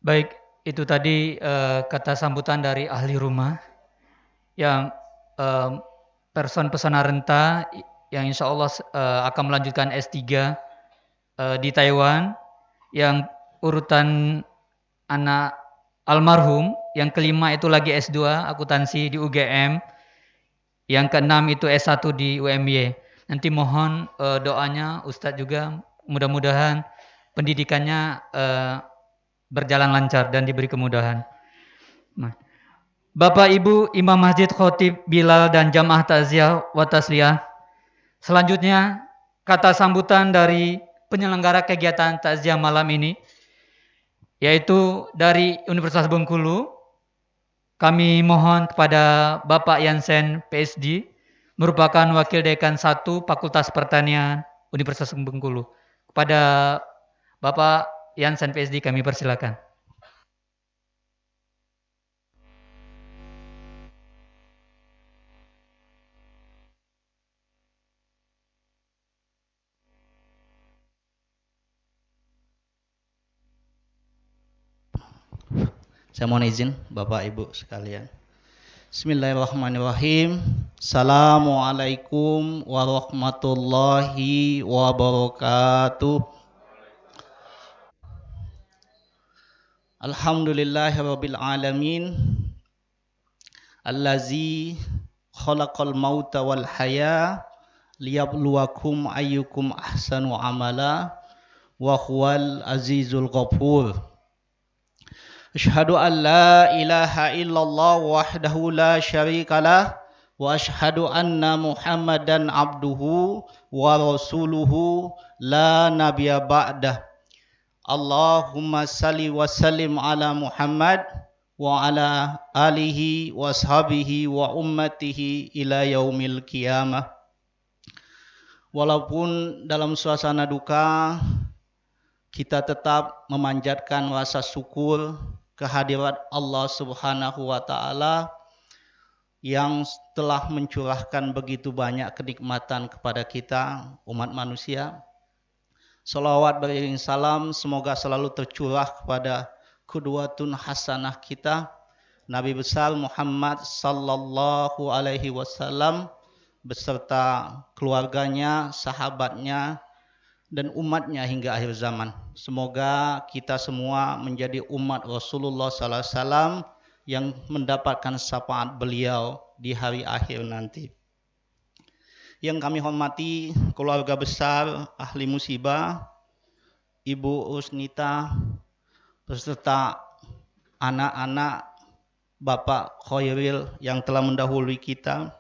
Baik, itu tadi kata sambutan dari ahli rumah yang eh, person pesona renta yang insya Allah akan melanjutkan S3 di Taiwan, yang urutan anak almarhum yang kelima itu lagi S2 akuntansi di UGM, yang keenam itu S1 di UMY. Nanti mohon doanya Ustadz juga, mudah-mudahan pendidikannya berjalan lancar dan diberi kemudahan. Nah, Bapak Ibu Imam Masjid Khotib Bilal dan Jamaah Takziah wa Tasliyah, selanjutnya kata sambutan dari penyelenggara kegiatan takziah malam ini, yaitu dari Universitas Bengkulu. Kami mohon kepada Bapak Yansen PSD, merupakan Wakil Dekan 1 Fakultas Pertanian Universitas Bengkulu. Kepada Bapak Yansen PSD kami persilakan. Saya mohon izin Bapak Ibu sekalian. Bismillahirrahmanirrahim. Assalamualaikum warahmatullahi wabarakatuh. Alhamdulillahirabbil alamin. Allazi khalaqal mauta wal haya liyabluwakum ayyukum ahsanu amala wa huwal azizul ghafur. Asyhadu an la ilaha illallah wahdahu la syarikalah wa asyhadu anna Muhammadan abduhu wa rasuluhu la nabiyya ba'dah. Allahumma salli wa sallim ala Muhammad wa ala alihi wa ashabihi wa ummatihi ila yaumil qiyamah. Walaupun dalam suasana duka, kita tetap memanjatkan rasa syukur kehadirat Allah Subhanahu wa taala yang telah mencurahkan begitu banyak kenikmatan kepada kita umat manusia. Salawat beriring salam semoga selalu tercurah kepada qudwatun hasanah kita Nabi besar Muhammad sallallahu alaihi wasallam beserta keluarganya, sahabatnya, dan umatnya hingga akhir zaman. Semoga kita semua menjadi umat Rasulullah sallallahu alaihi wasallam yang mendapatkan syafaat beliau di hari akhir nanti. Yang kami hormati keluarga besar ahli musibah, Ibu Usnita beserta anak-anak Bapak Khairil yang telah mendahului kita.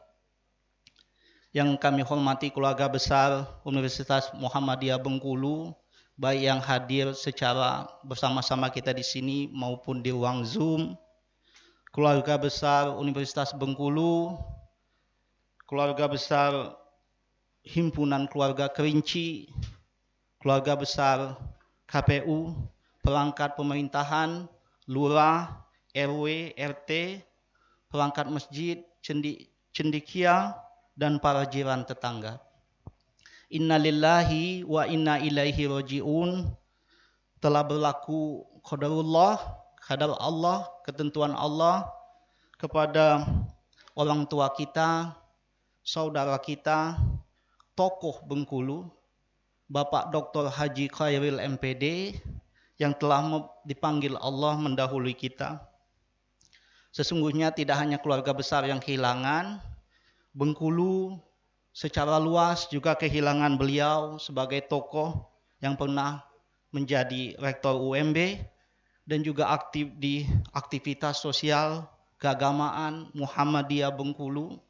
Yang kami hormati keluarga besar Universitas Muhammadiyah Bengkulu, baik yang hadir secara bersama-sama kita di sini maupun di ruang Zoom, keluarga besar Universitas Bengkulu, keluarga besar Himpunan Keluarga Kerinci, keluarga besar KPU, perangkat pemerintahan, lurah, RW, RT, perangkat masjid, cendekia, dan para jiran tetangga. Innalillahi wa inna ilaihi raji'un. Telah berlaku qadarullah, qadar Allah, ketentuan Allah kepada orang tua kita, saudara kita, tokoh Bengkulu, Bapak Dr. Haji Khairil MPD yang telah dipanggil Allah mendahului kita. Sesungguhnya tidak hanya keluarga besar yang kehilangan, Bengkulu secara luas juga kehilangan beliau sebagai tokoh yang pernah menjadi rektor UMB dan juga aktif di aktivitas sosial keagamaan Muhammadiyah Bengkulu.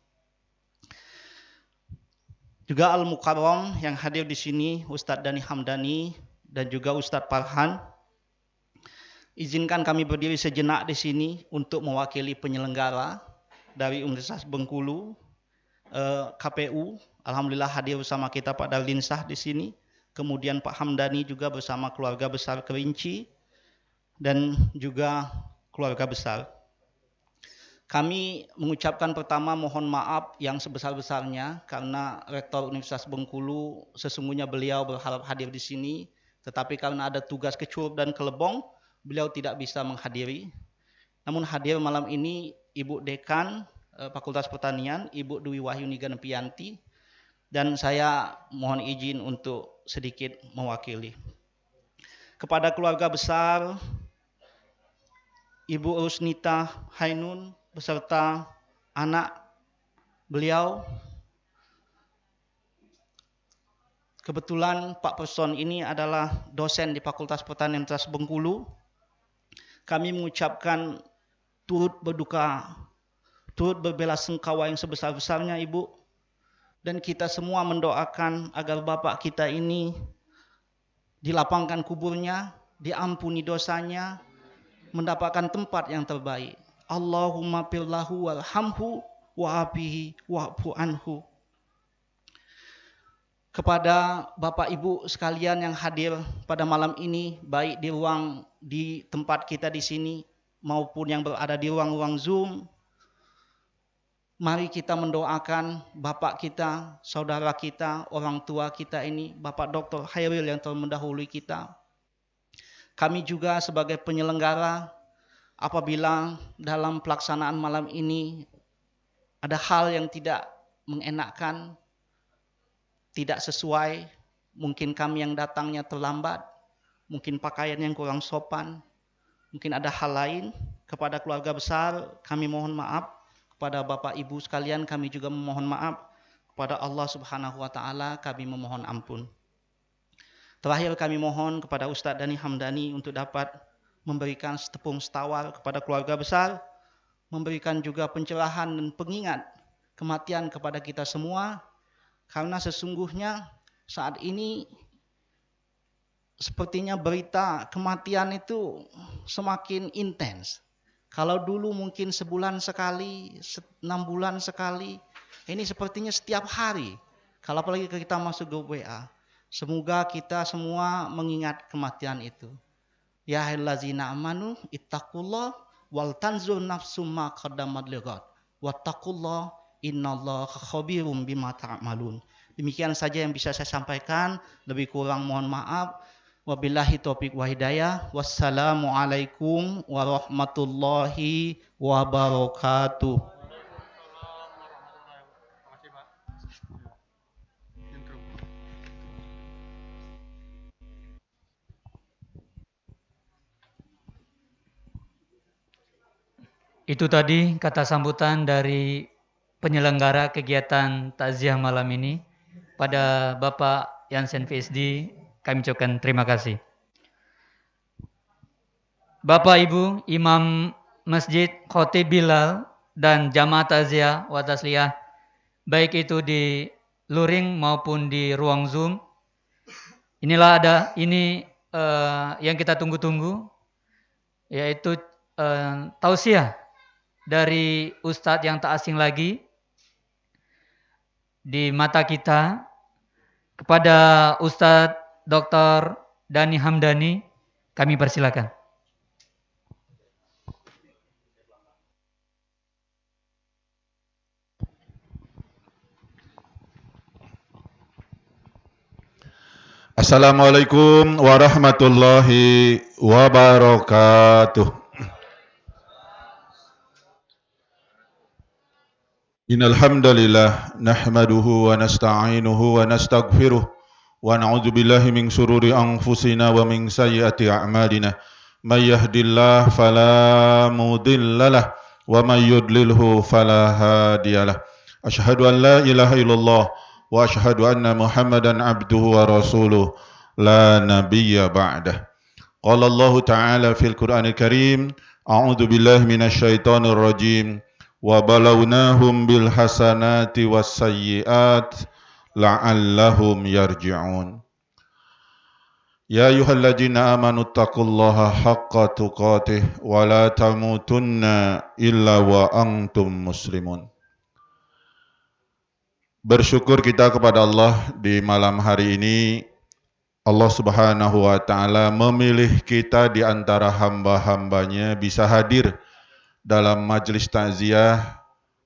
Juga Al-Mukarram yang hadir di sini, Ustadz Dani Hamdani dan juga Ustadz Farhan. Izinkan kami berdiri sejenak di sini untuk mewakili penyelenggara dari Universitas Bengkulu, KPU. Alhamdulillah hadir bersama kita Pak Darlinsah di sini. Kemudian Pak Hamdani juga bersama keluarga besar Kerinci dan juga keluarga besar. Kami mengucapkan pertama mohon maaf yang sebesar-besarnya karena Rektor Universitas Bengkulu sesungguhnya beliau berharap hadir di sini, tetapi karena ada tugas ke Curup dan ke Lebong, beliau tidak bisa menghadiri. Namun hadir malam ini Ibu Dekan Fakultas Pertanian, Ibu Dwi Wahyuni Ganepianti, dan saya mohon izin untuk sedikit mewakili. Kepada keluarga besar Ibu Rusnita Hainun beserta anak beliau, kebetulan Pak Person ini adalah dosen di Fakultas Pertanian Universitas Bengkulu. Kami mengucapkan turut berduka, turut berbelasungkawa yang sebesar-besarnya Ibu, dan kita semua mendoakan agar Bapak kita ini dilapangkan kuburnya, diampuni dosanya, mendapatkan tempat yang terbaik. Allahumma firlahu warhamhu wa'afihi wa'fu anhu. Kepada Bapak Ibu sekalian yang hadir pada malam ini, baik di tempat kita di sini maupun yang berada di ruang-ruang Zoom, mari kita mendoakan Bapak kita, saudara kita, orang tua kita ini, Bapak Dr. Hairil yang telah mendahului kita. Kami juga sebagai penyelenggara, apabila dalam pelaksanaan malam ini ada hal yang tidak mengenakkan, tidak sesuai, mungkin kami yang datangnya terlambat, mungkin pakaian yang kurang sopan, mungkin ada hal lain, kepada keluarga besar kami mohon maaf. Kepada Bapak Ibu sekalian kami juga memohon maaf. Kepada Allah Subhanahu wa taala kami memohon ampun. Terakhir kami mohon kepada Ustadz Dhani Hamdani untuk dapat memberikan setepung setawar kepada keluarga besar, memberikan juga pencerahan dan pengingat kematian kepada kita semua, karena sesungguhnya saat ini sepertinya berita kematian itu semakin intens. Kalau dulu mungkin sebulan sekali, 6 bulan sekali, ini sepertinya setiap hari. Kalau apalagi kita masuk grup WA. Semoga kita semua mengingat kematian itu. Ya ayyuhallazina amanu ittaqullah wal tanzur nafsum ma qaddamat lighad. Wattaqullah innallaha khabirum bima ta'malun. Demikian saja yang bisa saya sampaikan. Lebih kurang mohon maaf. Wabillahi taufiq wa hidayah. Wassalamualaikum warahmatullahi wabarakatuh. Itu tadi kata sambutan dari penyelenggara kegiatan takziah malam ini. Pada Bapak Yansen VSD, kami ucapkan terima kasih. Bapak Ibu, Imam Masjid, Khotib Bilal, dan Jamaah Takziah wa Tasliyah, baik itu di luring maupun di ruang Zoom. Inilah ini yang kita tunggu-tunggu, yaitu tausiah dari Ustadz yang tak asing lagi di mata kita, kepada Ustadz Dr. Dhani Hamdani, kami persilakan. Assalamualaikum warahmatullahi wabarakatuh. Innal hamdalillah nahmaduhu wa nasta'inuhu wa nastaghfiruh wa na'udzu billahi min shururi anfusina wa min sayyiati a'malina. May yahdihillahu fala mudhillalah wa may yudlilhu fala hadiyalah. Asyhadu an la ilaha illallah wa asyhadu anna Muhammadan abduhu wa rasuluh la nabiyya ba'dah. Qala Allah Ta'ala fil Qur'anil Karim, a'udzu billahi minasy syaithanir rajim. Wa balawnahum bil hasanati was sayyiat la'allahum yarji'un. Ya ayyuhalladzina amanu taqullaha haqqa tuqatih wa la tamutunna illa wa antum muslimun. Bersyukur kita kepada Allah di malam hari ini. Allah Subhanahu wa taala memilih kita di antara hamba-hambanya bisa hadir dalam majelis takziah,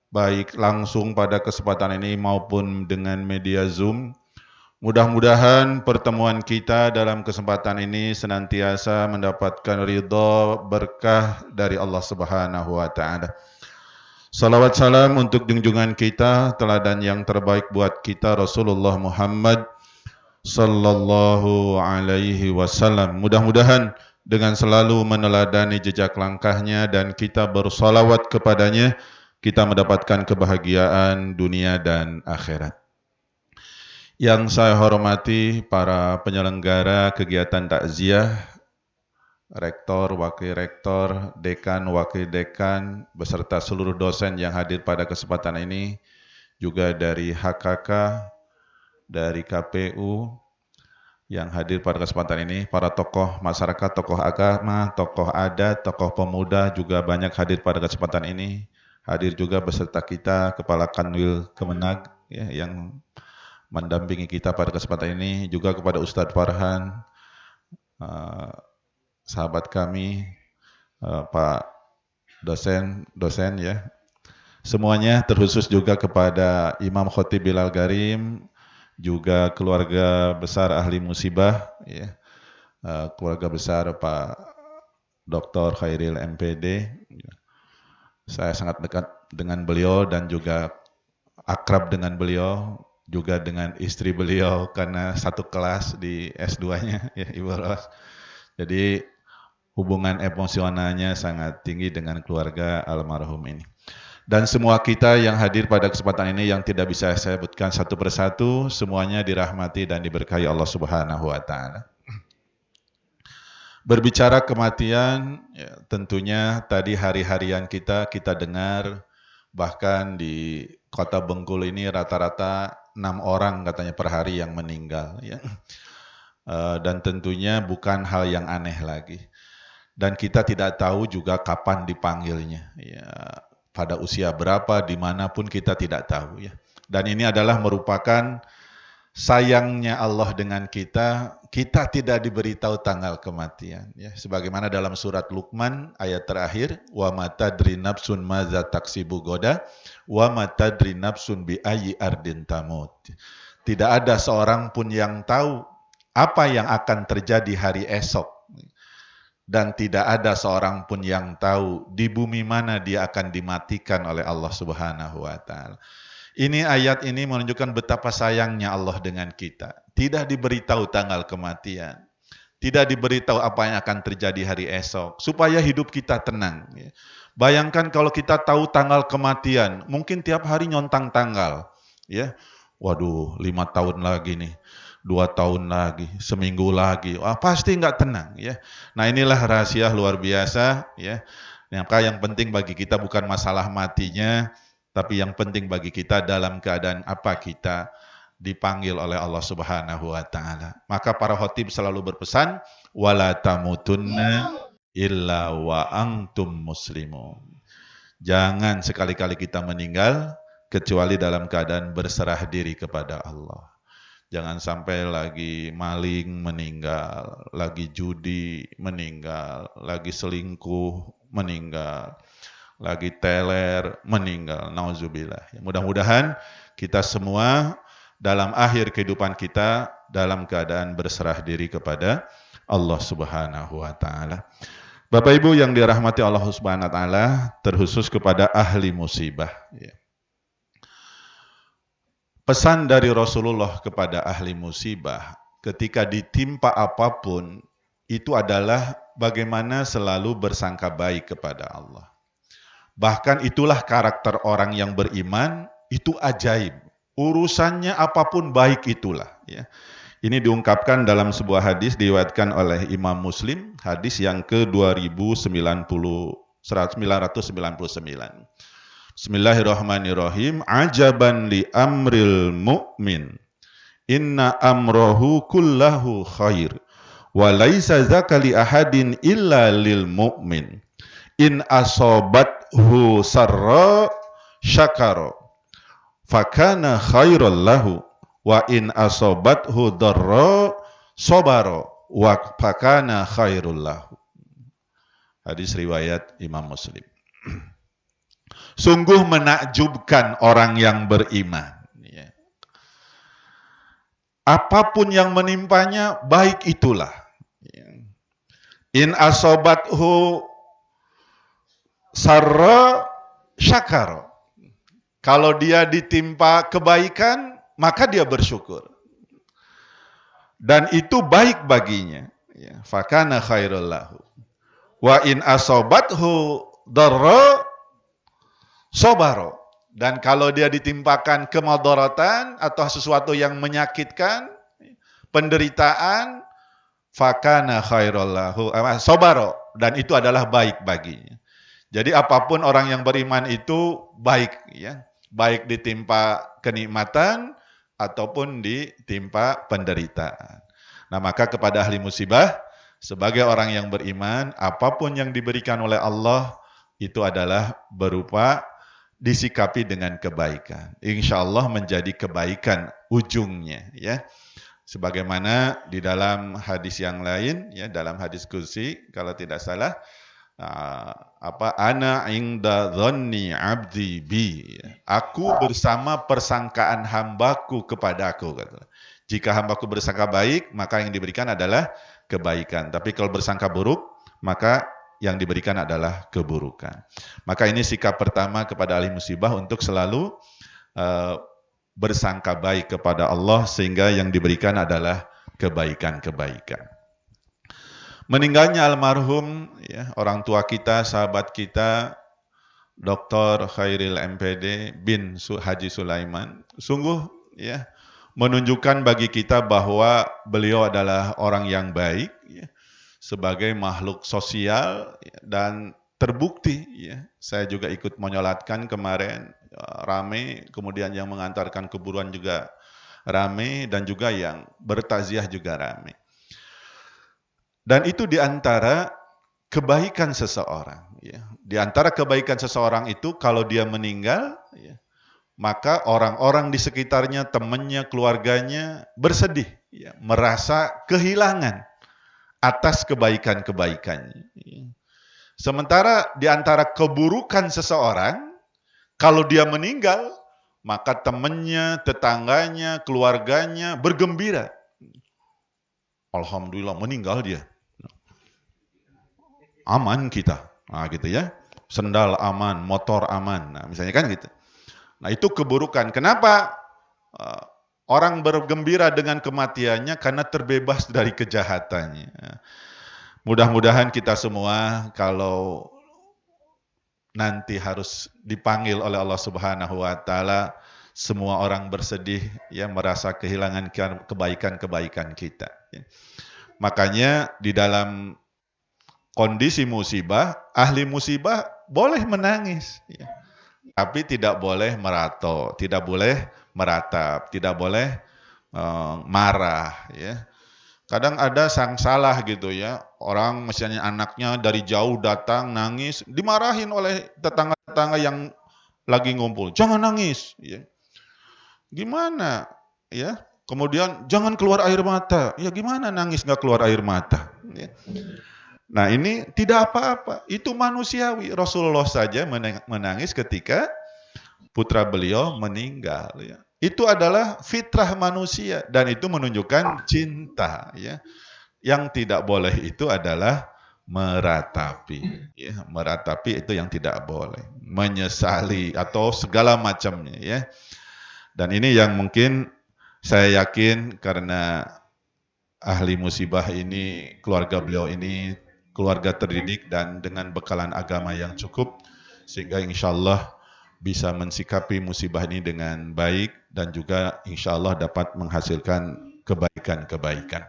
baik langsung pada kesempatan ini maupun dengan media Zoom, Mudah-mudahan pertemuan kita dalam kesempatan ini senantiasa mendapatkan ridha berkah dari Allah Subhanahu wa taala. Salawat salam untuk junjungan kita, teladan yang terbaik buat kita Rasulullah Muhammad sallallahu alaihi wasallam. Mudah-mudahan dengan selalu meneladani jejak langkahnya dan kita bersalawat kepadanya, kita mendapatkan kebahagiaan dunia dan akhirat. Yang saya hormati para penyelenggara kegiatan takziah, rektor, wakil rektor, dekan, wakil dekan, beserta seluruh dosen yang hadir pada kesempatan ini, juga dari HKK, dari KPU, yang hadir pada kesempatan ini, para tokoh masyarakat, tokoh agama, tokoh adat, tokoh pemuda juga banyak hadir pada kesempatan ini. Hadir juga beserta kita, Kepala Kanwil Kemenag, ya, yang mendampingi kita pada kesempatan ini, juga kepada Ustadz Farhan, sahabat kami, Pak dosen ya, semuanya, terkhusus juga kepada Imam Khotib Bilal Garim, juga keluarga besar ahli musibah, ya, keluarga besar Pak Dr. Khairil MPD. Saya sangat dekat dengan beliau dan juga akrab dengan beliau, juga dengan istri beliau karena satu kelas di S2-nya, ya Ibu Ros. Jadi hubungan emosionalnya sangat tinggi dengan keluarga almarhum ini. Dan semua kita yang hadir pada kesempatan ini yang tidak bisa saya sebutkan satu persatu, semuanya dirahmati dan diberkahi Allah Subhanahu wa taala. Berbicara kematian, ya, tentunya tadi hari-harian kita dengar, bahkan di Kota Bengkulu ini rata-rata 6 orang katanya per hari yang meninggal, ya. Dan tentunya bukan hal yang aneh lagi. Dan kita tidak tahu juga kapan dipanggilnya, ya, pada usia berapa, dimanapun kita tidak tahu, ya. Dan ini adalah merupakan sayangnya Allah dengan kita tidak diberitahu tanggal kematian, ya. Sebagaimana dalam surat Luqman ayat terakhir, wa ma tadri nafsun madza taksibu goda wa ma tadri nafsun bi ayyi ardin tamut. Tidak ada seorang pun yang tahu apa yang akan terjadi hari esok, dan tidak ada seorang pun yang tahu di bumi mana dia akan dimatikan oleh Allah Subhanahu wa taala. Ini ayat ini menunjukkan betapa sayangnya Allah dengan kita. Tidak diberitahu tanggal kematian, tidak diberitahu apa yang akan terjadi hari esok, supaya hidup kita tenang. Bayangkan kalau kita tahu tanggal kematian, mungkin tiap hari nyontang tanggal, ya. Waduh, 5 tahun lagi nih, 2 tahun lagi, seminggu lagi, wah pasti nggak tenang, ya. Nah inilah rahasia luar biasa, ya. Maka yang penting bagi kita bukan masalah matinya, tapi yang penting bagi kita dalam keadaan apa kita dipanggil oleh Allah Subhanahu wa taala. Maka para khatib selalu berpesan, wala tamutunna illa wa antum muslimun. Jangan sekali-kali kita meninggal kecuali dalam keadaan berserah diri kepada Allah. Jangan sampai lagi maling meninggal, lagi judi meninggal, lagi selingkuh meninggal, lagi teler meninggal, nauzubillah. Mudah-mudahan kita semua dalam akhir kehidupan kita dalam keadaan berserah diri kepada Allah Subhanahu wa taala. Bapak Ibu yang dirahmati Allah Subhanahu wa taala, terkhusus kepada ahli musibah, ya. Pesan dari Rasulullah kepada ahli musibah ketika ditimpa apapun itu adalah bagaimana selalu bersangka baik kepada Allah. Bahkan itulah karakter orang yang beriman, itu ajaib. Urusannya apapun baik itulah, ya. Ini diungkapkan dalam sebuah hadis diriwayatkan oleh Imam Muslim, hadis yang ke-999. Bismillahirrahmanirrahim. Ajaban li amril mu'min. Inna amrohu kullahu khair. Wa laisa zaka li ahadin illa lil mu'min. In asobathu sarra syakara fakana khairal lahu wa in asobathu darra sabara wa fakana khairul lahu. Hadis riwayat Imam Muslim. Sungguh menakjubkan orang yang beriman, ya. apapun yang menimpanya, baik itulah. In asobathu sarra syakar. Kalau dia ditimpa kebaikan, maka dia bersyukur. Dan itu baik baginya. Fakana khairul lahu. Wa in asobathu darra sobaro. Dan kalau dia ditimpakan kemadaratan atau sesuatu yang menyakitkan, penderitaan, fakana khairul lahu. Sobaro. Dan itu adalah baik baginya. Jadi apapun orang yang beriman itu baik, ya. Baik ditimpa kenikmatan ataupun ditimpa penderitaan. Nah, maka kepada ahli musibah, sebagai orang yang beriman, apapun yang diberikan oleh Allah itu adalah berupa disikapi dengan kebaikan. Insya Allah menjadi kebaikan ujungnya, ya. Sebagaimana di dalam hadis yang lain, ya, dalam hadis kursi, kalau tidak salah, ana inda dhanni abdi bi. Aku bersama persangkaan hambaku kepadaku. Jika hambaku bersangka baik, maka yang diberikan adalah kebaikan. Tapi kalau bersangka buruk, maka yang diberikan adalah keburukan. Maka ini sikap pertama kepada ahli musibah untuk selalu bersangka baik kepada Allah, sehingga yang diberikan adalah kebaikan-kebaikan. Meninggalnya almarhum, ya, orang tua kita, sahabat kita, Dr. Khairil MPD bin Haji Sulaiman, sungguh, ya, menunjukkan bagi kita bahwa beliau adalah orang yang baik, ya, sebagai makhluk sosial, ya, dan terbukti, ya. Saya juga ikut menyolatkan kemarin, rame, kemudian yang mengantarkan kuburan juga rame, dan juga yang bertaziah juga rame. Dan itu diantara kebaikan seseorang. Ya. Di antara kebaikan seseorang itu, kalau dia meninggal, ya, maka orang-orang di sekitarnya, temannya, keluarganya bersedih, ya, merasa kehilangan atas kebaikan-kebaikannya. Ya. Sementara di antara keburukan seseorang, kalau dia meninggal, maka temannya, tetangganya, keluarganya bergembira. Alhamdulillah meninggal dia. Aman kita, nah gitu ya, sendal aman, motor aman, nah misalnya kan gitu. Nah itu keburukan. Kenapa orang bergembira dengan kematiannya? Karena terbebas dari kejahatannya. Mudah-mudahan kita semua kalau nanti harus dipanggil oleh Allah Subhanahu wa taala, semua orang bersedih, ya, merasa kehilangan kebaikan-kebaikan kita. Makanya di dalam kondisi musibah, ahli musibah boleh menangis, ya. Tapi tidak boleh merato, tidak boleh meratap, tidak boleh marah, ya. Kadang ada sang salah gitu, ya, orang misalnya anaknya dari jauh datang nangis, dimarahin oleh tetangga-tetangga yang lagi ngumpul, jangan nangis, ya. Gimana, ya? Kemudian jangan keluar air mata, ya gimana nangis nggak keluar air mata, ya. Nah ini tidak apa-apa, itu manusiawi. Rasulullah saja menangis ketika putra beliau meninggal, ya. Itu adalah fitrah manusia dan itu menunjukkan cinta, ya. Yang tidak boleh itu adalah meratapi, ya. Meratapi itu yang tidak boleh, menyesali atau segala macamnya, ya. Dan ini yang mungkin saya yakin karena ahli musibah ini, keluarga beliau ini keluarga terdidik dan dengan bekalan agama yang cukup, sehingga insya Allah bisa mensikapi musibah ini dengan baik dan juga insya Allah dapat menghasilkan kebaikan-kebaikan.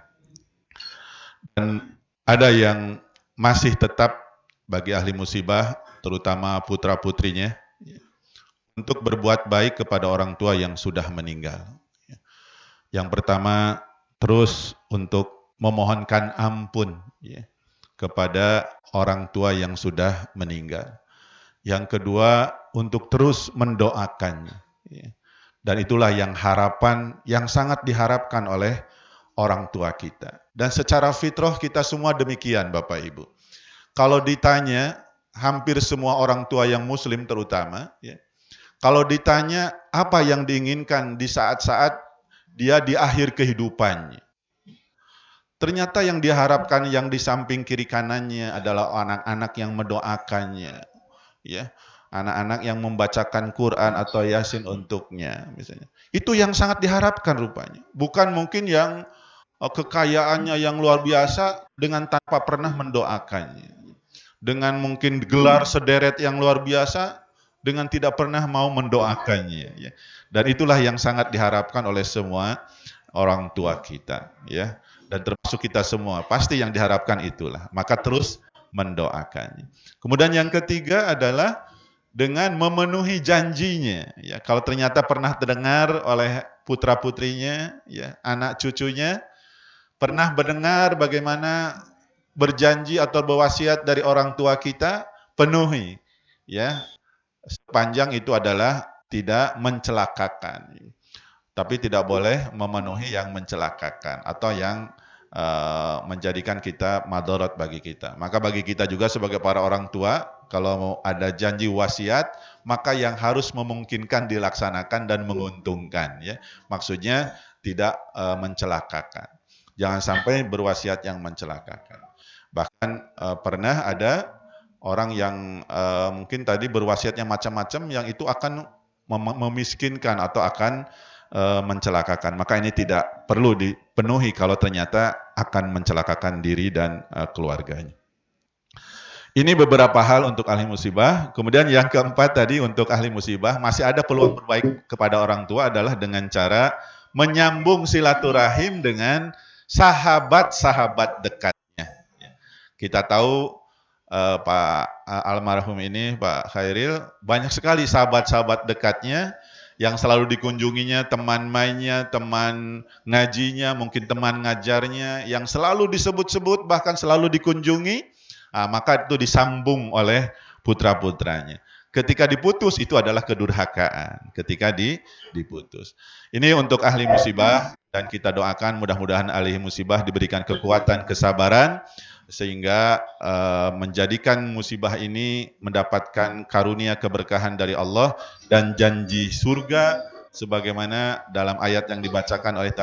Dan ada yang masih tetap bagi ahli musibah, terutama putra-putrinya, untuk berbuat baik kepada orang tua yang sudah meninggal. Yang pertama, terus untuk memohonkan ampun, ya, kepada orang tua yang sudah meninggal. Yang kedua, untuk terus mendoakannya. Dan itulah yang harapan yang sangat diharapkan oleh orang tua kita. Dan secara fitrah kita semua demikian, Bapak Ibu. Kalau ditanya, hampir semua orang tua yang muslim terutama, ya, kalau ditanya apa yang diinginkan di saat-saat dia di akhir kehidupannya. Ternyata yang diharapkan yang di samping kiri kanannya adalah anak-anak yang mendoakannya, ya, anak-anak yang membacakan Quran atau Yasin untuknya, misalnya. Itu yang sangat diharapkan rupanya. Bukan mungkin yang kekayaannya yang luar biasa dengan tanpa pernah mendoakannya, dengan mungkin gelar sederet yang luar biasa dengan tidak pernah mau mendoakannya, ya. Dan itulah yang sangat diharapkan oleh semua orang tua kita, ya. Dan termasuk kita semua, pasti yang diharapkan itulah. Maka terus mendoakannya. Kemudian yang ketiga adalah dengan memenuhi janjinya. Ya, kalau ternyata pernah terdengar oleh putra-putrinya, ya, anak cucunya, pernah mendengar bagaimana berjanji atau berwasiat dari orang tua kita, penuhi. Ya, sepanjang itu adalah tidak mencelakakan. Tapi tidak boleh memenuhi yang mencelakakan atau yang menjadikan kita madarat bagi kita. Maka bagi kita juga sebagai para orang tua, kalau mau ada janji wasiat, maka yang harus memungkinkan dilaksanakan dan menguntungkan, ya. Maksudnya tidak mencelakakan. Jangan sampai berwasiat yang mencelakakan. Bahkan pernah ada orang yang mungkin tadi berwasiatnya macam-macam yang itu akan memiskinkan atau akan mencelakakan. Maka ini tidak perlu dipenuhi kalau ternyata akan mencelakakan diri dan keluarganya. Ini beberapa hal untuk ahli musibah. Kemudian yang keempat tadi untuk ahli musibah, masih ada peluang berbaik kepada orang tua adalah dengan cara menyambung silaturahim dengan sahabat-sahabat dekatnya. Kita tahu Pak almarhum ini, Pak Khairil, banyak sekali sahabat-sahabat dekatnya yang selalu dikunjunginya, teman mainnya, teman ngajinya, mungkin teman ngajarnya, yang selalu disebut-sebut, bahkan selalu dikunjungi, maka itu disambung oleh putra-putranya. Ketika diputus, itu adalah kedurhakaan, ketika diputus. Ini untuk ahli musibah, dan kita doakan mudah-mudahan ahli musibah diberikan kekuatan, kesabaran, sehingga menjadikan musibah ini mendapatkan karunia keberkahan dari Allah dan janji surga sebagaimana dalam ayat yang dibacakan oleh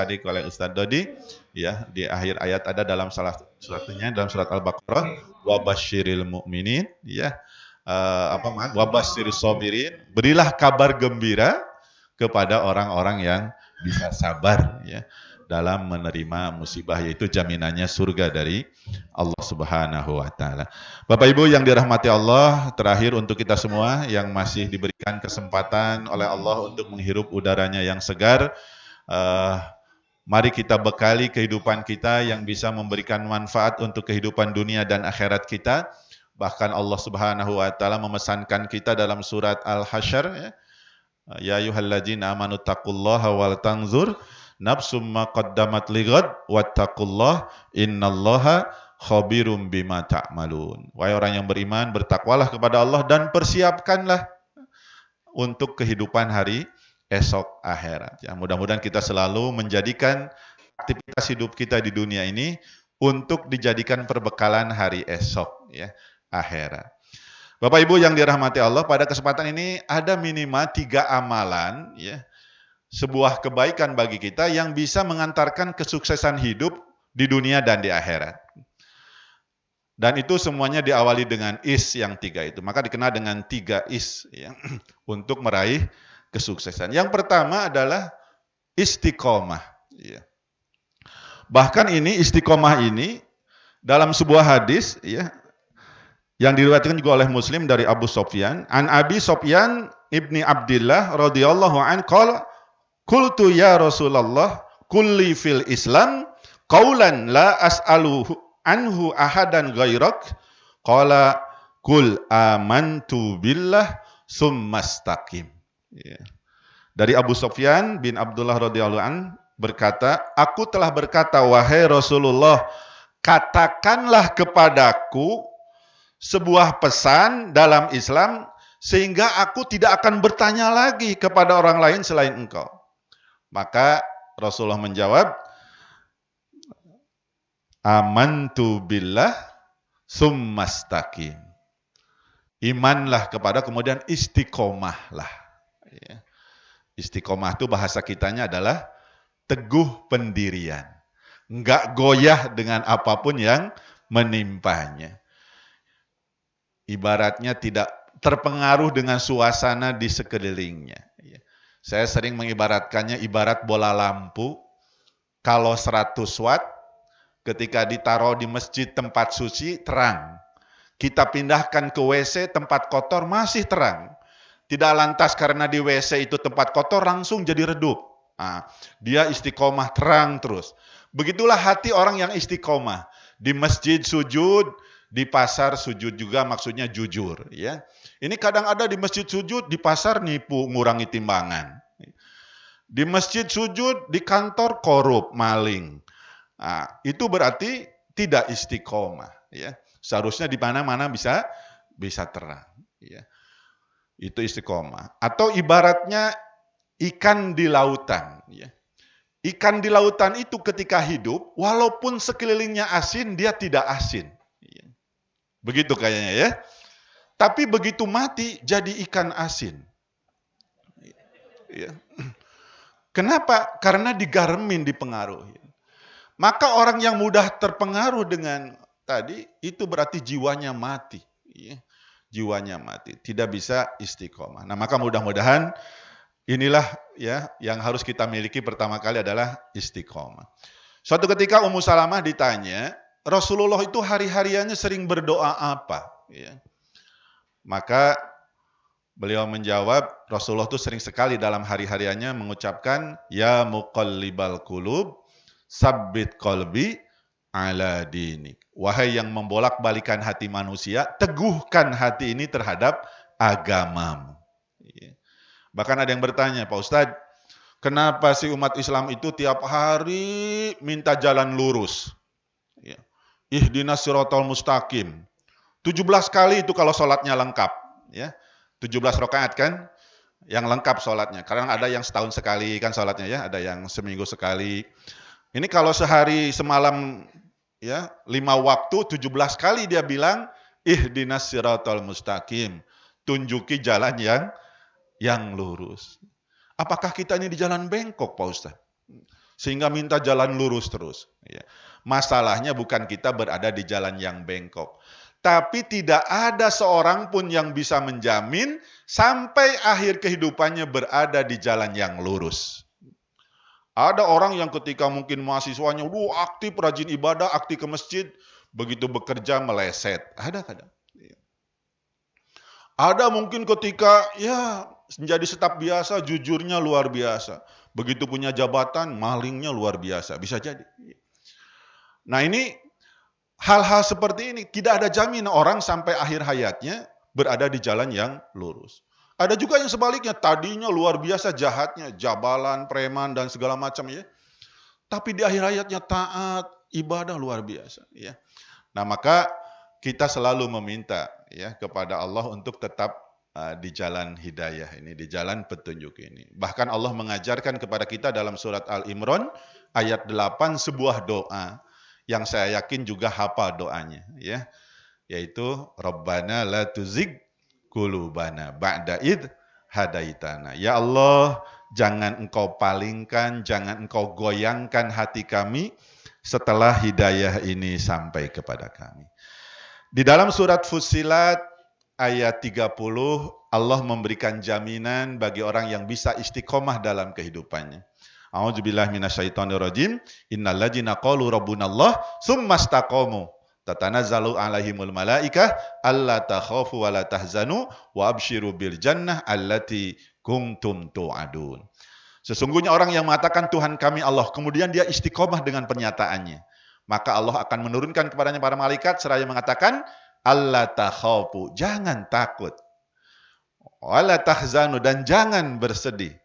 Ustaz Dodi, ya, di akhir ayat ada dalam salah suratnya dalam surat Al-Baqarah, wa basyiril mu'minin, ya, wa basyiril sabirin, berilah kabar gembira kepada orang-orang yang bisa sabar, ya, dalam menerima musibah, yaitu jaminannya surga dari Allah Subhanahu wa taala. Bapak Ibu yang dirahmati Allah, terakhir untuk kita semua yang masih diberikan kesempatan oleh Allah untuk menghirup udaranya yang segar, mari kita bekali kehidupan kita yang bisa memberikan manfaat untuk kehidupan dunia dan akhirat kita. Bahkan Allah Subhanahu wa taala memesankan kita dalam surat Al-Hasyr, ya ayyuhalladzina amanu taqullaha wal tanzur nafsum ma qaddamat lighad wattaqullah innallaha khabirum bima ta'malun. Wahai orang yang beriman, bertakwalah kepada Allah dan persiapkanlah untuk kehidupan hari esok akhirat. Ya, mudah-mudahan kita selalu menjadikan aktivitas hidup kita di dunia ini untuk dijadikan perbekalan hari esok, ya, akhirat. Bapak Ibu yang dirahmati Allah, pada kesempatan ini ada minimal 3 amalan, ya, sebuah kebaikan bagi kita yang bisa mengantarkan kesuksesan hidup di dunia dan di akhirat. Dan itu semuanya diawali dengan is yang 3 itu. Maka dikenal dengan 3 is, ya, untuk meraih kesuksesan. Yang pertama adalah istiqomah. Ya. Bahkan ini istiqomah ini dalam sebuah hadis, ya, yang diriwayatkan juga oleh Muslim dari Abu Sofyan. An Abi Sofyan ibni Abdillah radhiyallahu an qala qultu ya Rasulullah kulli fil Islam qaulan la as'aluhu anhu ahadan ghairak qala kul amantu billah summastaqim. Ya. Dari Abu Sofyan bin Abdullah radhiyallahu an berkata, aku telah berkata wahai Rasulullah, katakanlah kepadaku sebuah pesan dalam Islam sehingga aku tidak akan bertanya lagi kepada orang lain selain engkau. Maka Rasulullah menjawab, amantu billah summastaqim. Imanlah kepada, kemudian istiqomahlah. Ya. Istiqomah itu bahasa kitanya adalah teguh pendirian. Enggak goyah dengan apapun yang menimpanya. Ibaratnya tidak terpengaruh dengan suasana di sekelilingnya. Saya sering mengibaratkannya ibarat bola lampu, kalau 100 watt, ketika ditaruh di masjid tempat suci, terang. Kita pindahkan ke WC tempat kotor, masih terang. Tidak lantas karena di WC itu tempat kotor, langsung jadi redup. Nah, dia istiqomah, terang terus. Begitulah hati orang yang istiqomah. Di masjid sujud, di pasar sujud juga, maksudnya jujur. Ya. Ini kadang ada di masjid sujud, di pasar nipu, ngurangi timbangan. Di masjid sujud, di kantor korup, maling. Nah, itu berarti tidak istiqomah. Ya. Seharusnya di mana-mana bisa terang. Ya. Itu istiqomah. Atau ibaratnya ikan di lautan. Ya. Ikan di lautan itu ketika hidup, walaupun sekelilingnya asin, dia tidak asin. Ya. Begitu kayaknya ya. Tapi begitu mati, jadi ikan asin. Ya. Kenapa? Karena digaremin, dipengaruhi. Maka orang yang mudah terpengaruh dengan tadi, itu berarti jiwanya mati. Ya. Jiwanya mati, tidak bisa istiqomah. Nah, maka mudah-mudahan inilah ya yang harus kita miliki pertama kali adalah istiqomah. Suatu ketika Ummu Salamah ditanya, Rasulullah itu hari-hariannya sering berdoa apa? Ya. Maka beliau menjawab, Rasulullah itu sering sekali dalam hari-hariannya mengucapkan, Ya muqallibal qulub, sabbit qalbi ala dinik. Wahai yang membolak-balikan hati manusia, teguhkan hati ini terhadap agamamu. Ya. Bahkan ada yang bertanya, Pak Ustadz, kenapa sih umat Islam itu tiap hari minta jalan lurus? Ya. Ihdinas siratal mustaqim. 17 kali itu kalau sholatnya lengkap. Ya. 17 rakaat kan? Yang lengkap sholatnya. Kadang ada yang setahun sekali kan sholatnya ya, ada yang seminggu sekali. Ini kalau sehari semalam ya 5 waktu 17 kali dia bilang ihdinas siratal mustaqim. Tunjuki jalan yang lurus. Apakah kita ini di jalan bengkok, Pak Ustaz? Sehingga minta jalan lurus terus. Ya. Masalahnya bukan kita berada di jalan yang bengkok. Tapi tidak ada seorang pun yang bisa menjamin sampai akhir kehidupannya berada di jalan yang lurus. Ada orang yang ketika mungkin mahasiswanya aktif, rajin ibadah, aktif ke masjid, begitu bekerja meleset. Ada kadang. Ada mungkin ketika ya menjadi staf biasa, jujurnya luar biasa. Begitu punya jabatan, malingnya luar biasa. Bisa jadi. Nah ini hal-hal seperti ini tidak ada jaminan orang sampai akhir hayatnya berada di jalan yang lurus. Ada juga yang sebaliknya, tadinya luar biasa jahatnya, jabalan, preman dan segala macam ya. Tapi di akhir hayatnya taat, ibadah luar biasa ya. Nah, maka kita selalu meminta ya kepada Allah untuk tetap di jalan hidayah ini, di jalan petunjuk ini. Bahkan Allah mengajarkan kepada kita dalam surat Al-Imran ayat 8 sebuah doa yang saya yakin juga hafal doanya ya, yaitu Rabbana la tuzigh qulubana ba'da id hadaitana. Ya Allah, jangan engkau palingkan, jangan engkau goyangkan hati kami setelah hidayah ini sampai kepada kami. Di dalam surat Fussilat ayat 30, Allah memberikan jaminan bagi orang yang bisa istiqomah dalam kehidupannya. A'udzubillahi minasyaitonirrajim. Innal ladzina qalu rabbunallah tsumma istaqamu tatanazzalu 'alaihimul malaikah alla takhafu wa la tahzanu wa absyiru bil jannah allati kuntum tu'adun. Sesungguhnya orang yang mengatakan Tuhan kami Allah, kemudian dia istiqomah dengan pernyataannya, maka Allah akan menurunkan kepadanya para malaikat seraya mengatakan alla takhafu, jangan takut, wa la tahzanu, dan jangan bersedih.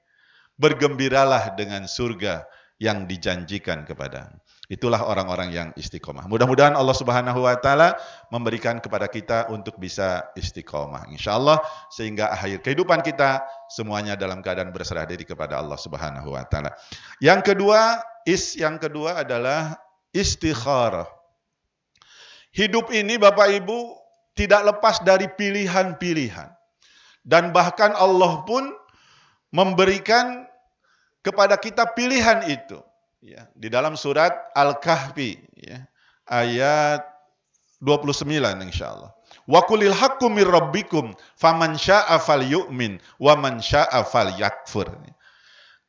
Bergembiralah dengan surga yang dijanjikan kepadamu. Itulah orang-orang yang istiqomah. Mudah-mudahan Allah Subhanahu wa taala memberikan kepada kita untuk bisa istiqomah. Insyaallah sehingga akhir kehidupan kita semuanya dalam keadaan berserah diri kepada Allah Subhanahu wa taala. Yang kedua adalah istikharah. Hidup ini Bapak Ibu tidak lepas dari pilihan-pilihan. Dan bahkan Allah pun memberikan kepada kita pilihan itu. ya, di dalam surat Al-Kahfi ya, ayat 29 insyaallah. Wa qulil haqqu mir rabbikum faman syaa'a falyu'min wa man syaa'a falyakfur.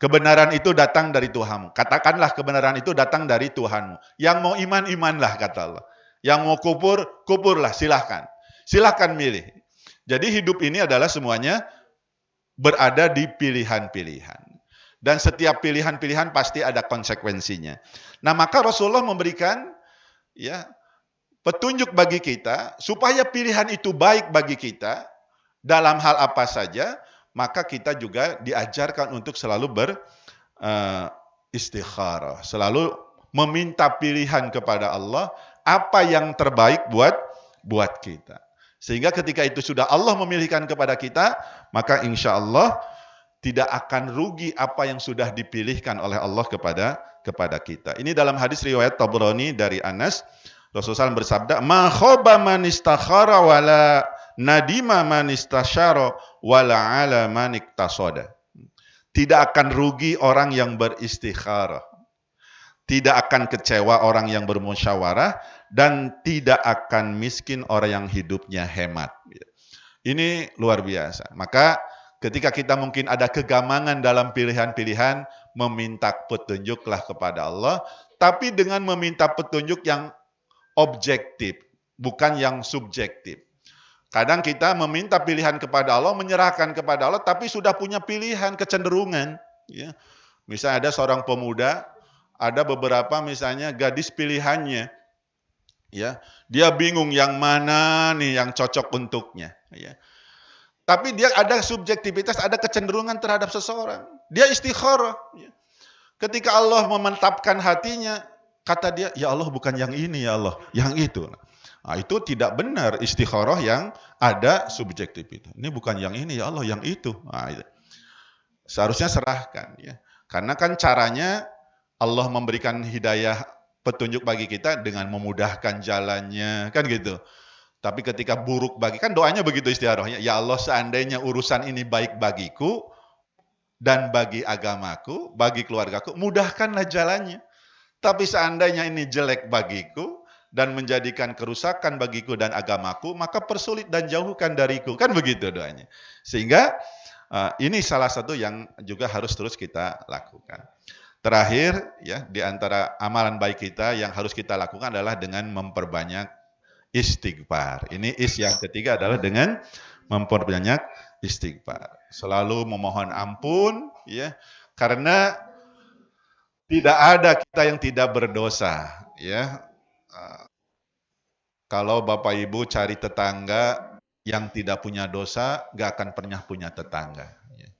Kebenaran itu datang dari Tuhanmu. Katakanlah kebenaran itu datang dari Tuhanmu. Yang mau iman, imanlah kata Allah. Yang mau kufur, kufurlah, silahkan. Silahkan milih. Jadi hidup ini adalah semuanya berada di pilihan-pilihan. Dan setiap pilihan-pilihan pasti ada konsekuensinya. Nah, maka Rasulullah memberikan ya petunjuk bagi kita supaya pilihan itu baik bagi kita dalam hal apa saja, maka kita juga diajarkan untuk selalu istikharah, selalu meminta pilihan kepada Allah apa yang terbaik buat kita. Sehingga ketika itu sudah Allah memilihkan kepada kita, maka insya Allah tidak akan rugi apa yang sudah dipilihkan oleh Allah kepada kita. Ini dalam hadis riwayat Tabrani dari Anas, Rasulullah SAW bersabda, "Ma khaba man istakhara wala nadima man istasyara wala ala man iktasada." Tidak akan rugi orang yang beristikharah. Tidak akan kecewa orang yang bermusyawarah dan tidak akan miskin orang yang hidupnya hemat. Ini luar biasa. Maka ketika kita mungkin ada kegamangan dalam pilihan-pilihan, meminta petunjuklah kepada Allah, tapi dengan meminta petunjuk yang objektif, bukan yang subjektif. Kadang kita meminta pilihan kepada Allah, menyerahkan kepada Allah, tapi sudah punya pilihan, kecenderungan. Ya. Misalnya ada seorang pemuda, ada beberapa misalnya gadis pilihannya. Ya, dia bingung yang mana nih yang cocok untuknya. Ya. Tapi dia ada subjektivitas, ada kecenderungan terhadap seseorang. Dia istikharah. Ya. Ketika Allah memantapkan hatinya, kata dia, ya Allah bukan yang ini ya Allah, yang itu. Nah, itu tidak benar istikharah yang ada subjektif itu. Ini bukan yang ini ya Allah, yang itu. Nah, itu. Seharusnya serahkan. Ya. Karena kan caranya Allah memberikan hidayah petunjuk bagi kita dengan memudahkan jalannya, kan gitu. Tapi ketika buruk bagi, kan doanya begitu istikharahnya, ya Allah seandainya urusan ini baik bagiku dan bagi agamaku, bagi keluargaku, mudahkanlah jalannya. Tapi seandainya ini jelek bagiku dan menjadikan kerusakan bagiku dan agamaku, maka persulit dan jauhkan dariku. Kan begitu doanya. Sehingga ini salah satu yang juga harus terus kita lakukan. Terakhir, ya, di antara amalan baik kita yang harus kita lakukan adalah dengan memperbanyak istighfar. Ini yang ketiga adalah dengan memperbanyak istighfar. Selalu memohon ampun, ya, karena tidak ada kita yang tidak berdosa, ya. Kalau Bapak Ibu cari tetangga yang tidak punya dosa, gak akan pernah punya tetangga. Ya.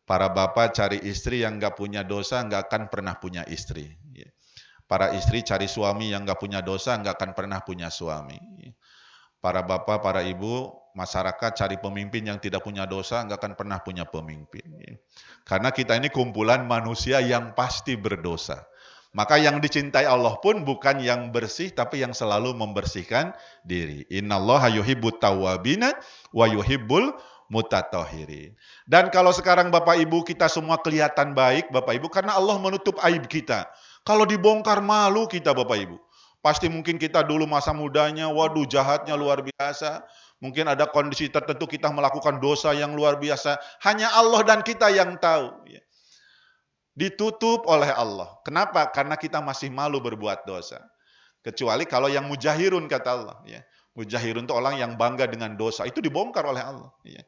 Para bapak cari istri yang gak punya dosa, gak akan pernah punya istri. Ya. Para istri cari suami yang gak punya dosa, gak akan pernah punya suami. Ya. Para bapak, para ibu, masyarakat cari pemimpin yang tidak punya dosa, gak akan pernah punya pemimpin. Ya. Karena kita ini kumpulan manusia yang pasti berdosa. Maka yang dicintai Allah pun bukan yang bersih, tapi yang selalu membersihkan diri. Innallaha yuhibbut tawwabina wa yuhibbul mutatahhirin. Dan kalau sekarang Bapak Ibu kita semua kelihatan baik, Bapak Ibu, karena Allah menutup aib kita. Kalau dibongkar malu kita Bapak Ibu. Pasti mungkin kita dulu masa mudanya, waduh jahatnya luar biasa. Mungkin ada kondisi tertentu kita melakukan dosa yang luar biasa. Hanya Allah dan kita yang tahu. Ditutup oleh Allah. Kenapa? Karena kita masih malu berbuat dosa. Kecuali kalau yang mujahirun kata Allah. Ya. Mujahirun itu orang yang bangga dengan dosa. Itu dibongkar oleh Allah. Ya.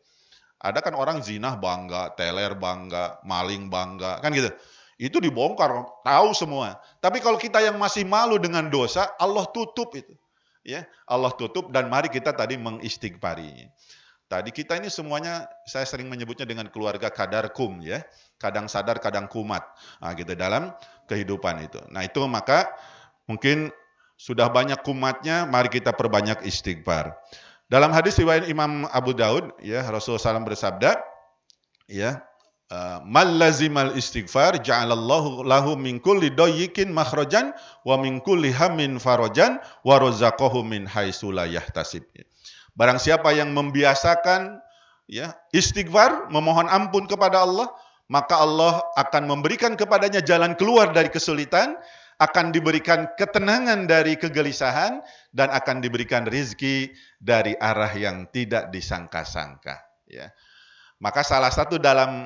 Ada kan orang zina bangga, teler bangga, maling bangga. Kan gitu. Itu dibongkar, tahu semua. Tapi kalau kita yang masih malu dengan dosa, Allah tutup itu. Ya. Allah tutup dan mari kita tadi mengistighfarinya. Tadi kita ini semuanya, saya sering menyebutnya dengan keluarga kadarkum, ya, kadang sadar, kadang kumat, nah, gitu dalam kehidupan itu. Nah itu maka mungkin sudah banyak kumatnya, mari kita perbanyak istighfar. Dalam hadis riwayat Imam Abu Daud, ya Rasulullah SAW bersabda, ya, mal lazimal istighfar, ja'alallahu lahu min kulli dayyikin makhrajan wa min kulli hammin farajan wa razaqahu min haitsu la yahtasib. Barang siapa yang membiasakan ya istighfar, memohon ampun kepada Allah, maka Allah akan memberikan kepadanya jalan keluar dari kesulitan, akan diberikan ketenangan dari kegelisahan, dan akan diberikan rizki dari arah yang tidak disangka-sangka. Ya. Maka salah satu dalam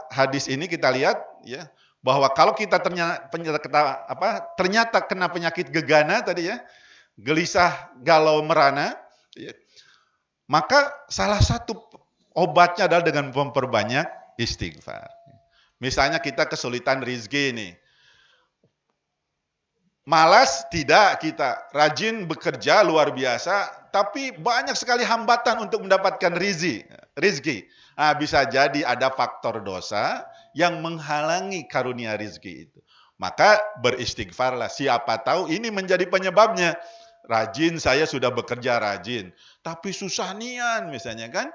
hadis ini kita lihat ya, bahwa kalau kita ternyata kena penyakit gegana tadi ya, gelisah, galau, merana, ya, maka salah satu obatnya adalah dengan memperbanyak istighfar. Misalnya kita kesulitan rizki nih. Malas tidak kita, rajin bekerja luar biasa, tapi banyak sekali hambatan untuk mendapatkan rizki. Nah, bisa jadi ada faktor dosa yang menghalangi karunia rizki itu. Maka beristighfarlah, siapa tahu ini menjadi penyebabnya. Rajin, saya sudah bekerja rajin, tapi susah nian misalnya kan.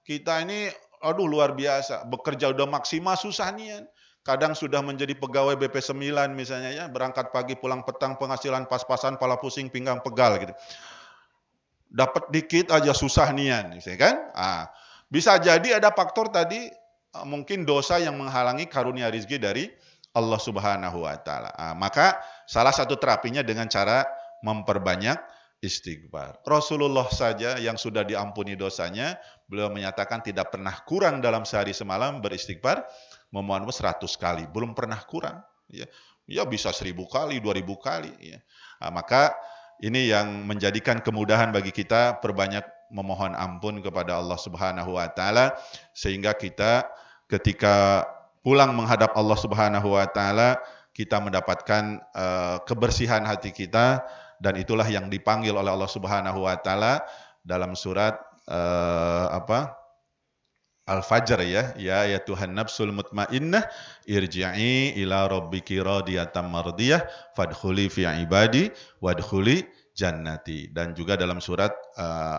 Kita ini, aduh luar biasa, bekerja udah maksimal, susah nian. Kadang sudah menjadi pegawai BP 9 misalnya ya, berangkat pagi pulang petang, penghasilan pas-pasan, pala pusing, pinggang pegal gitu. Dapat dikit aja susah nian, misalnya kan? Bisa jadi ada faktor tadi mungkin dosa yang menghalangi karunia rizki dari Allah Subhanahu wa taala. Maka salah satu terapinya dengan cara memperbanyak istighfar. Rasulullah saja yang sudah diampuni dosanya, beliau menyatakan tidak pernah kurang dalam sehari semalam beristighfar, memohon 100 kali, belum pernah kurang. Ya bisa 1000 kali, 2000 kali. Ya. Maka ini yang menjadikan kemudahan bagi kita perbanyak memohon ampun kepada Allah Subhanahu wa taala, sehingga kita ketika pulang menghadap Allah Subhanahu wa taala, kita mendapatkan kebersihan hati kita, dan itulah yang dipanggil oleh Allah Subhanahu wa taala dalam surat Al-Fajr ya Tuhan nafsul mutmainnah irji'i ila rabbiki radiyatan mardiyah fadkhuli fi ibadi wadkhuli jannati, dan juga dalam surat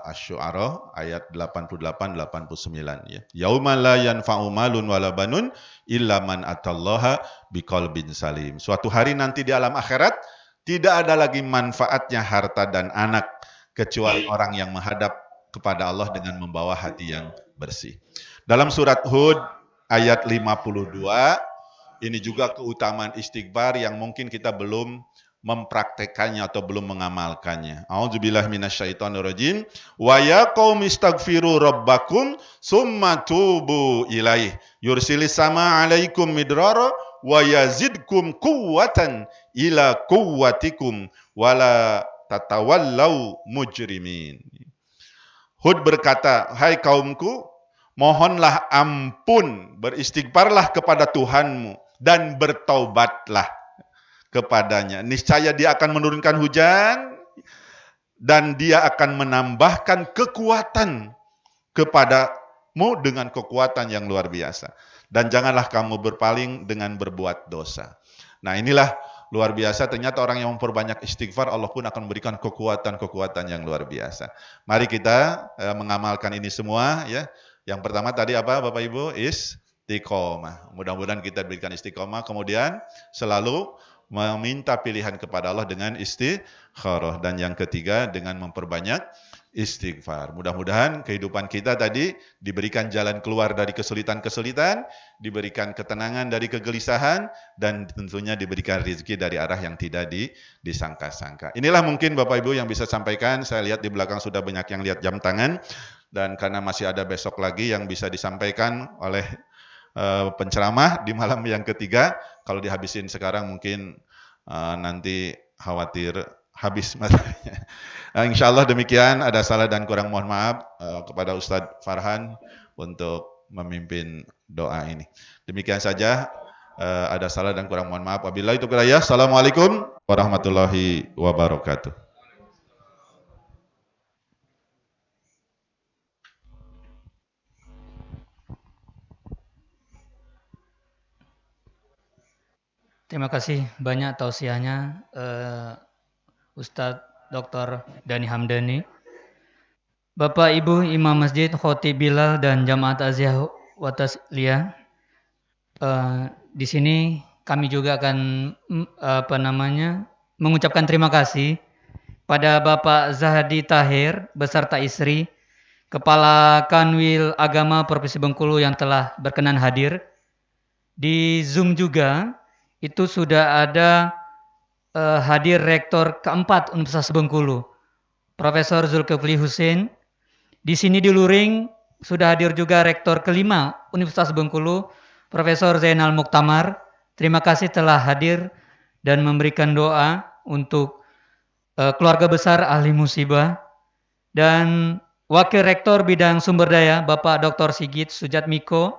Asy-Syu'ara ayat 88-89 ya. Yauma la yanfa'u malun wala banun illa man atallaha biqalbin salim. Suatu hari nanti di alam akhirat tidak ada lagi manfaatnya harta dan anak kecuali orang yang menghadap kepada Allah dengan membawa hati yang bersih. Dalam surat Hud ayat 52, ini juga keutamaan istighfar yang mungkin kita belum mempraktekannya atau belum mengamalkannya. A'udzubillahi minasyaitonirrajim. Wa ya qaumi istaghfiru rabbakum summa tubu ilaih yursilis sama 'alaikum midrara wa yazidkum quwwatan ila quwwatikum wala tatawallau mujrimin. Hud berkata, hai kaumku, mohonlah ampun, beristighfarlah kepada Tuhanmu, dan bertaubatlah kepadanya. Niscaya dia akan menurunkan hujan, dan dia akan menambahkan kekuatan kepadamu dengan kekuatan yang luar biasa. Dan janganlah kamu berpaling dengan berbuat dosa. Nah inilah luar biasa, ternyata orang yang memperbanyak istighfar, Allah pun akan memberikan kekuatan-kekuatan yang luar biasa. Mari kita mengamalkan ini semua ya. Yang pertama tadi apa Bapak Ibu? Istiqomah. Mudah-mudahan kita diberikan istiqomah, kemudian selalu meminta pilihan kepada Allah dengan istikharah, dan yang ketiga dengan memperbanyak istighfar. Mudah-mudahan kehidupan kita tadi diberikan jalan keluar dari kesulitan-kesulitan, diberikan ketenangan dari kegelisahan, dan tentunya diberikan rezeki dari arah yang tidak disangka-sangka. Inilah mungkin Bapak Ibu yang bisa sampaikan. Saya lihat di belakang sudah banyak yang lihat jam tangan, dan karena masih ada besok lagi yang bisa disampaikan oleh penceramah di malam yang ketiga, kalau dihabisin sekarang mungkin nanti khawatir habis materinya. Insya Allah demikian, ada salah dan kurang mohon maaf kepada Ustadz Farhan untuk memimpin doa ini. Demikian saja, ada salah dan kurang mohon maaf. Wabillahi taufiq wal hidayah. Assalamualaikum warahmatullahi wabarakatuh. Terima kasih banyak tausiahnya Ustadz Dr. Dhani Hamdani. Bapak Ibu Imam Masjid, Khotib Bilal, dan Jamaat Aziyah wa Tasliyah. Di sini kami juga akan mengucapkan terima kasih pada Bapak Zahdi Tahir beserta istri Kepala Kanwil Agama Provinsi Bengkulu yang telah berkenan hadir. Di Zoom juga itu sudah ada hadir Rektor keempat Universitas Bengkulu, Profesor Zulkifli Husin. Di sini di luring sudah hadir juga Rektor kelima Universitas Bengkulu, Profesor Zainal Muktamar. Terima kasih telah hadir dan memberikan doa untuk keluarga besar ahli musibah. Dan Wakil Rektor Bidang Sumber Daya, Bapak Dr. Sigit Sujatmiko.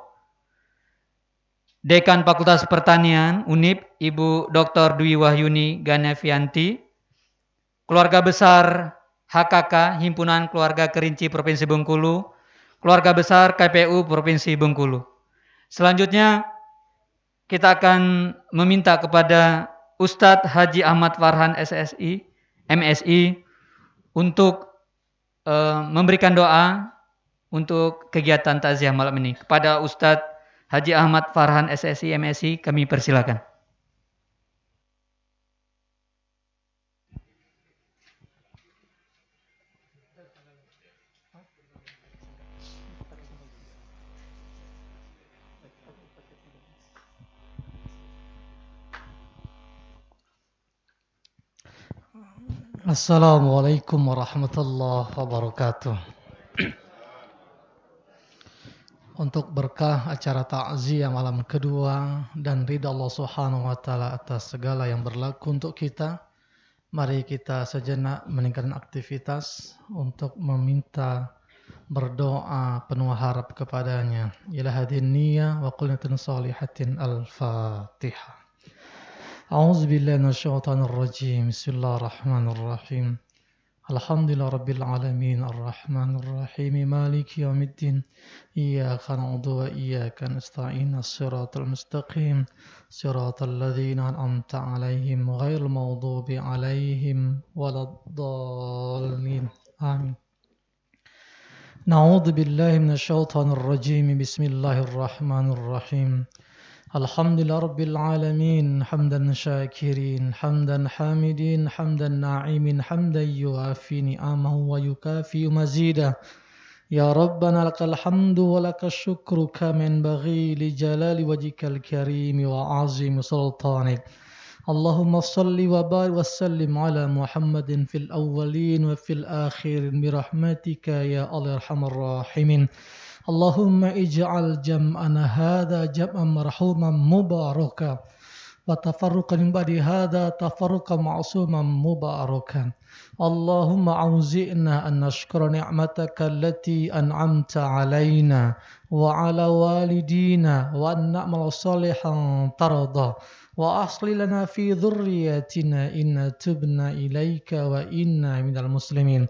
Dekan Fakultas Pertanian UNIP, Ibu Dr. Dwi Wahyuni Ganevianti. Keluarga besar HKK, Himpunan Keluarga Kerinci Provinsi Bengkulu. Keluarga besar KPU Provinsi Bengkulu. Selanjutnya kita akan meminta kepada Ustadz Haji Ahmad Farhan SSI, MSI untuk memberikan doa untuk kegiatan takziah malam ini. Kepada Ustadz Haji Ahmad Farhan SSI, MSI, kami persilakan. Assalamualaikum warahmatullahi wabarakatuh. Untuk berkah acara takziah malam kedua dan ridha Allah Subhanahu wa taala atas segala yang berlaku untuk kita, mari kita sejenak meningkatkan aktivitas untuk meminta berdoa penuh harap kepadanya. Ila hadin niyyah wa qulnatin salihatin al-Fatihah. A'udzu billahi minasyaitonir rajim. Bismillahirrahmanirrahim. Alhamdulillah rabbil alamin arrahmanir rahim maliki yaumiddin iyyaka na'budu wa iyyaka nasta'in as-siratal mustaqim siratal ladzina an'amta 'alaihim ghairil maghdubi 'alaihim waladdallin amin. Na'udzu billahi minasyaitonir rajim. Bismillahirrahmanirrahim. Alhamdulillah rabbil alamin hamdan syakirin hamdan hamidin hamdan na'imin hamdan yuafi ni'amahu wa yukafi mazidah. Ya Rabbana lakal hamdu wa lakal syukru kama yanbaghi li jalali wajhikal karim wa azim sultanik. Allahumma salli wa barik wa sallim ala Muhammadin fil awwalin wa fil akhirin bi rahmatika ya arhamar rahimin. Allahumma ij'al jam'ana hadha jam'an marhuman mubarakan wa tafarruqan min ba'di hadha tafarruqan ma'suman mubarakan. Allahumma auzi'na an nashkura ni'mataka allati an'amta 'alaina wa 'ala walidina wa an na'mal salihan tarda wa asli lana fi dhurriyyatina inna tubna ilaika wa inna minal muslimin.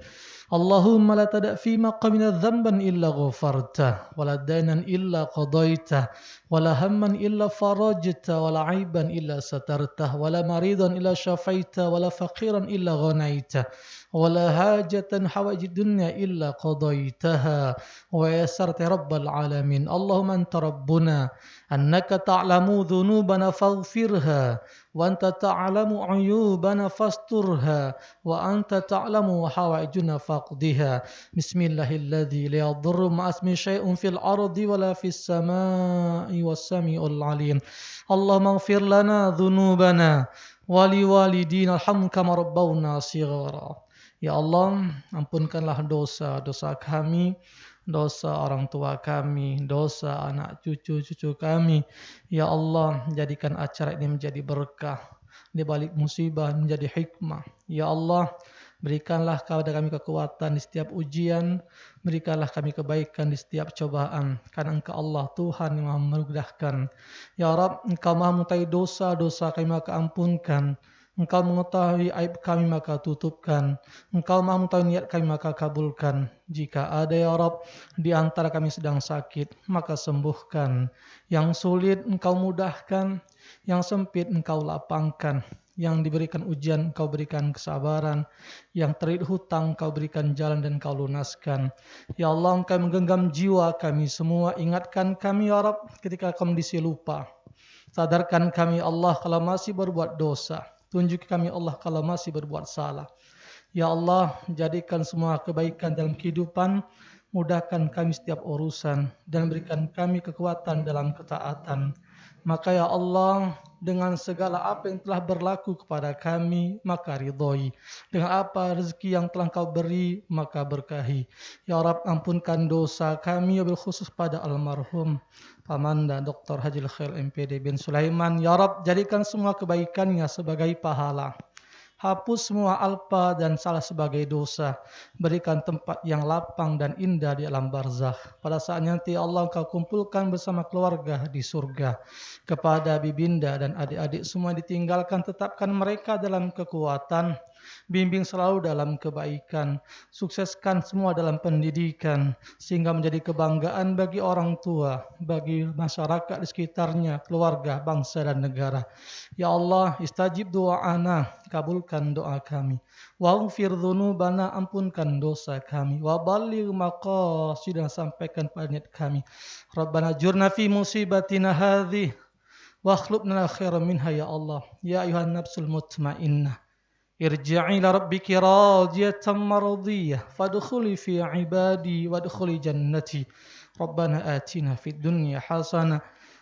Allahumma la tada' fi maqamina dhanban illa ghafartah wa la daynan illa qadaitah wa la hamman illa farajtah wa la 'aiban illa satartah wa la maridan illa syafaitah wa la faqiran illa ghanaitah wa la hajatan hawaij dunya illa qadaitaha wa yassarta rabbal alamin. Allahumma anta rabbuna annaka ta'lamu dhunubana faghfirha wa anta ta'lamu 'uyubana fasturha wa anta ta'lamu hawaijuna faqdiha. Bismillahilladzi la yadurru ma'asmi syai'un fil ardi wala fis samai was-sami'ul 'alim. Allahumma ighfir lana dhunubana wa liwalidina arhamhum kama rabbawna shighara. Ya Allah, ampunkanlah dosa-dosa kami, dosa orang tua kami, dosa anak cucu-cucu kami. Ya Allah, jadikan acara ini menjadi berkah, di balik musibah menjadi hikmah. Ya Allah, berikanlah kepada kami kekuatan di setiap ujian, berikanlah kami kebaikan di setiap cobaan, karena Engkau Allah Tuhan yang Maha memudahkan. Ya Rabb, Engkau Maha mengetahui dosa-dosa kami maka ampunkan. Engkau mengetahui aib kami maka tutupkan. Engkau Maha mengetahui niat kami maka kabulkan. Jika ada ya Rabb di antara kami sedang sakit, maka sembuhkan. Yang sulit Engkau mudahkan, yang sempit Engkau lapangkan. Yang diberikan ujian Engkau berikan kesabaran, yang terlilit hutang Engkau berikan jalan dan Engkau lunaskan. Ya Allah, Engkau menggenggam jiwa kami semua, ingatkan kami ya Rabb ketika kondisi lupa. Sadarkan kami Allah kalau masih berbuat dosa. Tunjuk kami Allah kalau masih berbuat salah. Ya Allah, jadikan semua kebaikan dalam kehidupan mudahkan kami setiap urusan, dan berikan kami kekuatan dalam ketaatan. Maka ya Allah, dengan segala apa yang telah berlaku kepada kami, maka ridhoi. Dengan apa rezeki yang telah Kau beri, maka berkahi. Ya Rabb, ampunkan dosa kami, wabil khusus pada almarhum Pamanda Dr. Haji Khair MPD bin Sulaiman. Ya Rabb, jadikan semua kebaikannya sebagai pahala. Hapus semua alpa dan salah sebagai dosa. Berikan tempat yang lapang dan indah di alam barzakh. Pada saat nanti Allah Kau kumpulkan bersama keluarga di surga. Kepada bibinda dan adik-adik semua ditinggalkan, tetapkan mereka dalam kekuatan. Bimbing selalu dalam kebaikan. Sukseskan semua dalam pendidikan. Sehingga menjadi kebanggaan bagi orang tua, bagi masyarakat di sekitarnya, keluarga, bangsa dan negara. Ya Allah, istajib doa'ana, kabulkan doa kami. Waghfir dzunubana, ampunkan dosa kami. Wa balligh maqasidana, sampaikan pada niat kami. Rabbana jurna fi musibatina hadhihi wa akhlubna khairan minha ya Allah. Ya ayuhan nafsul mutmainnah, irji'i ila rabbiki radiyatan mardiyah fadkhuli fi ibadi wadkhuli jannati. Rabbana atina fid dunya hasanah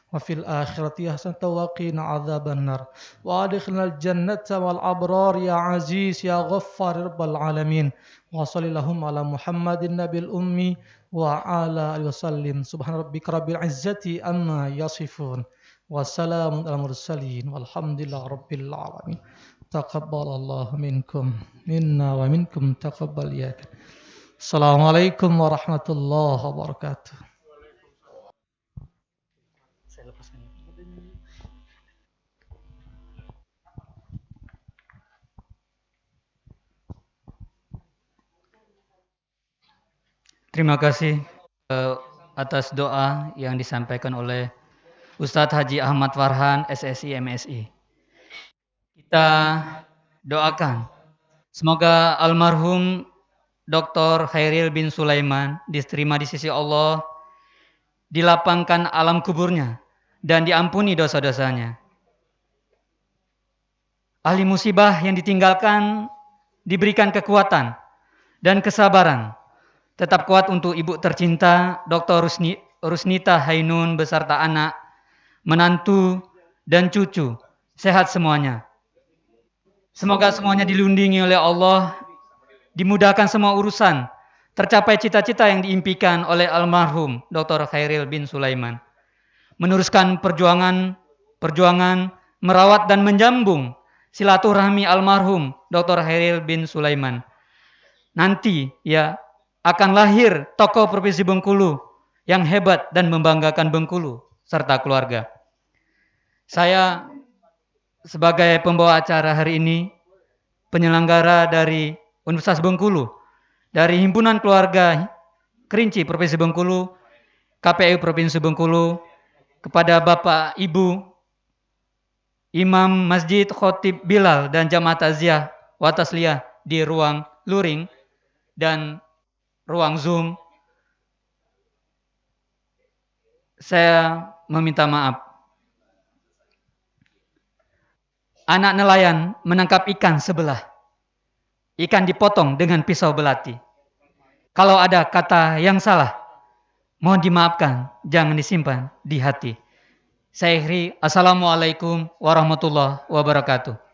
وفي الآخرة حسنة وقنا عذاب النار وأدخلنا الجنة والأبرار يا عزيز يا غفار رب العالمين وصل اللهم على محمد النبي الأمي وعلى آله وسلم سبحان ربك رب العزة أما يصفون وسلام على المرسلين والحمد لله رب العالمين تقبل الله منكم منا ومنكم تقبل ياك. السلام عليكم ورحمة الله وبركاته. Terima kasih atas doa yang disampaikan oleh Ustadz Haji Ahmad Farhan, SSI MSI. Kita doakan semoga almarhum Dr. Khairil bin Sulaiman diterima di sisi Allah, dilapangkan alam kuburnya, dan diampuni dosa-dosanya. Ahli musibah yang ditinggalkan diberikan kekuatan dan kesabaran. Tetap kuat untuk ibu tercinta Dr. Rusnita Hainun beserta anak, menantu, dan cucu. Sehat semuanya. Semoga semuanya dilindungi oleh Allah, dimudahkan semua urusan, tercapai cita-cita yang diimpikan oleh almarhum Dr. Khairil bin Sulaiman. Meneruskan perjuangan merawat dan menjambung silaturahmi almarhum Dr. Khairil bin Sulaiman. Nanti ya akan lahir tokoh Provinsi Bengkulu yang hebat dan membanggakan Bengkulu serta keluarga. Saya sebagai pembawa acara hari ini, penyelenggara dari Universitas Bengkulu, dari Himpunan Keluarga Kerinci Provinsi Bengkulu, KPU Provinsi Bengkulu, kepada Bapak Ibu Imam Masjid Khotib Bilal dan Jamaah Taziah wa Tasliyah di ruang luring dan ruang Zoom, saya meminta maaf. Anak nelayan menangkap ikan sebelah. Ikan dipotong dengan pisau belati. Kalau ada kata yang salah, mohon dimaafkan, jangan disimpan di hati. Saya akhiri, Assalamualaikum warahmatullahi wabarakatuh.